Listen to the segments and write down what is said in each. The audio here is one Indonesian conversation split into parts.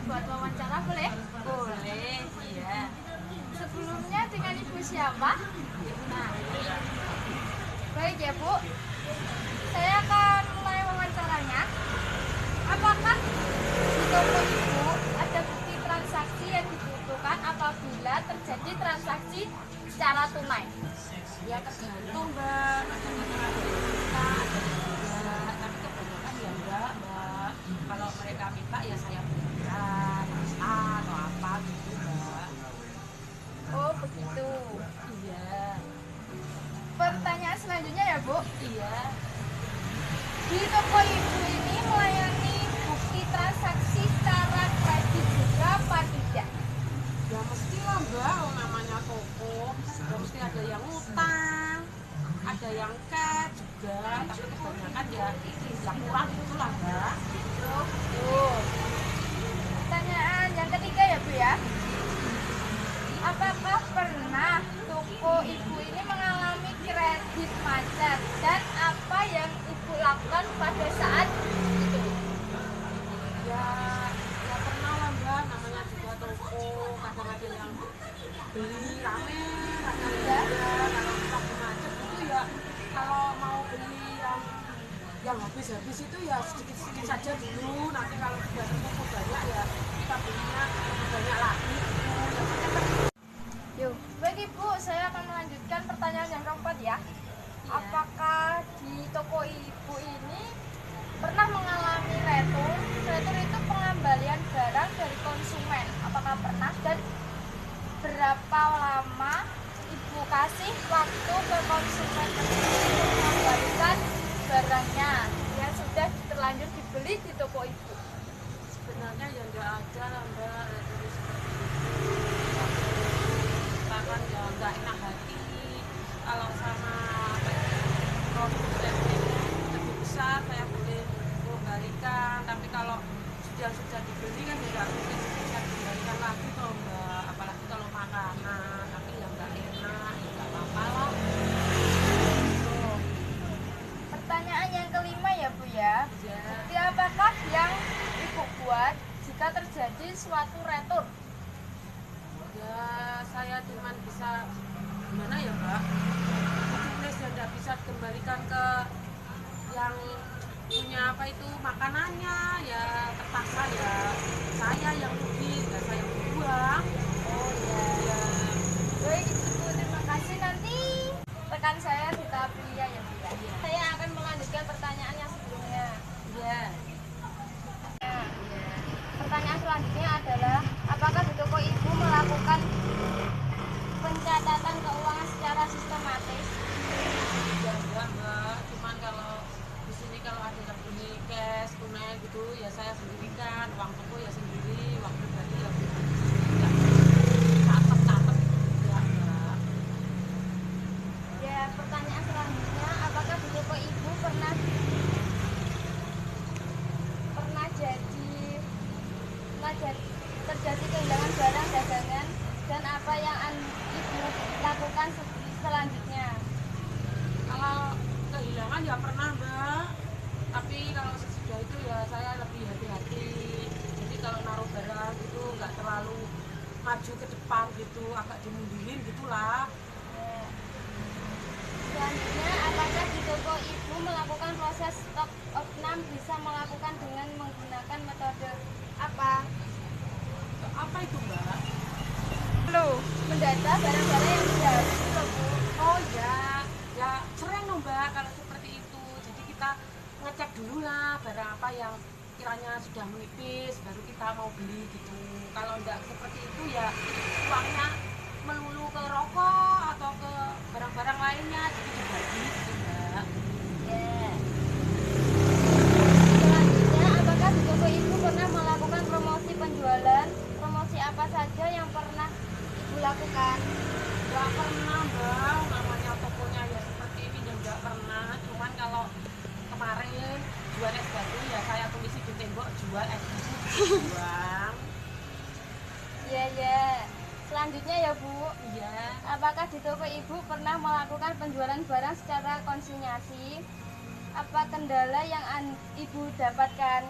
buat wawancara boleh? Boleh, iya. Sebelumnya dengan Ibu siapa? Nah, Baik ya Bu, saya akan mulai wawancaranya. Apakah di toko Ibu ada bukti transaksi yang dibutuhkan apabila terjadi transaksi secara tunai? ya tergantung Mbak. Kadang-kadang ada yang minta, ada yang enggak. Tapi kebanyakan ya enggak Mbak. Kalau mereka minta ya saya berikan atau apa gitu Mbak. Oh begitu. Iya, Pertanyaan selanjutnya ya Bu, iya. di toko Ibu ini melayani bukti transaksi secara kredit juga apa tidak? Ya mesti lah Mbak, kalau namanya toko ya mesti ada yang utang, ada yang cash juga, tapi kebanyakan ya yang kurang itulah Mbak. Oh gitu. Pertanyaan yang ketiga ya Bu ya, apakah pernah toko Ibu ini mengalami kredit macet dan apa yang Ibu lakukan pada saat itu? Ya, ya pernah lah Mbak, namanya juga toko, kadang ada yang beli rame, kadang Ya. enggak, kalau kita macet itu ya kalau mau beli yang habis-habis itu ya sedikit-sedikit saja dulu, nanti kalau sudah cukup banyak ya kita belinya lebih banyak lagi gitu. Yuk, baik Ibu, saya akan melanjutkan pertanyaan yang keempat ya. Iya. Apakah di toko Ibu ini pernah mengalami retur? Retur itu pengembalian barang dari konsumen. Apakah pernah dan berapa lama Ibu kasih waktu ke konsumen tersebut untuk mengembalikan barangnya yang sudah terlanjur dibeli di toko Ibu? Sebenarnya ya enggak ada lah Mbak, jadi seperti itu. Kita kan ya enggak enak hati kalau sama produsen lebih besar saya boleh mengembalikan, tapi kalau sudah dibeli kan ya nggak mungkin bisa dikembalikan lagi toh Mbak, apalagi kalau makanan, tapi ya nggak enak, ya nggak apa-apa lah. Tuh. Pertanyaan yang kelima ya Bu ya. Ya, Bukti apakah yang Ibu buat jika terjadi suatu retur? ya saya cuma bisa gimana ya Mbak, tulis dan nggak bisa dikembalikan ke yang punya apa itu makanannya, ya terpaksa ya saya yang rugi, nggak saya yang buang. Oh ya. Ya, Baik Ibu, terima kasih. Nanti rekan saya di tahap pilihan ya Bu ya. Iya. Saya akan melanjutkan pertanyaan yang sebelumnya. ya, Nah, pertanyaan selanjutnya adalah apakah di toko Ibu melakukan pencatatan keuangan secara sistematis? ya enggak Mbak, cuman kalau di sini kalau ada yang beli cash tunai gitu ya saya sendirikan, uang toko ya sendiri, uang pribadi ya pribadi sendiri, nggak catat gitu ya Mbak. Ya, pertanyaan selanjutnya, apakah di toko Ibu pernah terjadi kehilangan barang dagangan dan apa yang Ibu lakukan selanjutnya? Kalau kehilangan ya pernah Mbak, tapi kalau sesudah itu ya saya lebih hati-hati, jadi kalau naruh barang gitu nggak terlalu maju ke depan gitu, agak dimundurin gitulah. Selanjutnya, apakah di toko Ibu melakukan proses stok opnam bisa melakukan dengan menggunakan metode apa? Apa itu Mbak? Loh, mendata barang-barang yang sudah habis loh Bu. Oh ya, ya sering loh Mbak kalau seperti itu. Jadi kita ngecek dulu lah barang apa yang kiranya sudah menipis, baru kita mau beli gitu. Kalau enggak seperti itu ya uangnya melulu ke rokok atau ke barang-barang lainnya, jadi dibagi gitu Mbak. Ya. Selanjutnya, apakah di toko Ibu pernah melakukan promosi penjualan? Promosi apa saja yang pernah Ibu lakukan? Enggak pernah Mbak, namanya tokonya ya seperti ini ya enggak pernah. Cuman kalau kemarin jual es batu ya saya tulisi di tembok jual es batu buang. Ya, ya. Selanjutnya ya Bu, Iya. apakah di toko Ibu pernah melakukan penjualan barang secara konsinyasi? Apa kendala yang Ibu dapatkan?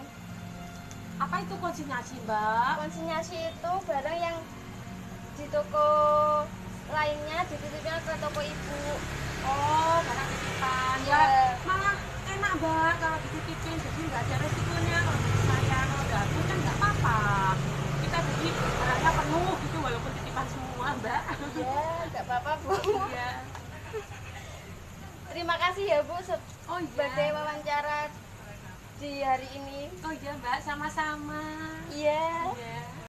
Apa itu konsinyasi, Mbak? Konsinyasi itu barang yang di toko lainnya dititipnya ke toko ibu. Oh, barang titipan. Iya. Ya, malah enak, Mbak, kalau dititipin. Jadi nggak ada resikonya. Kalau dari saya, kalau udah habis kan nggak apa-apa. Kita jadi barangnya penuh gitu, walaupun titipan semua, Mbak. Ya, nggak apa-apa Bu. Iya. Terima kasih ya Bu Oh sebagai iya. wawancara di hari ini. Oh iya, Mbak, sama-sama. Iya. Iya.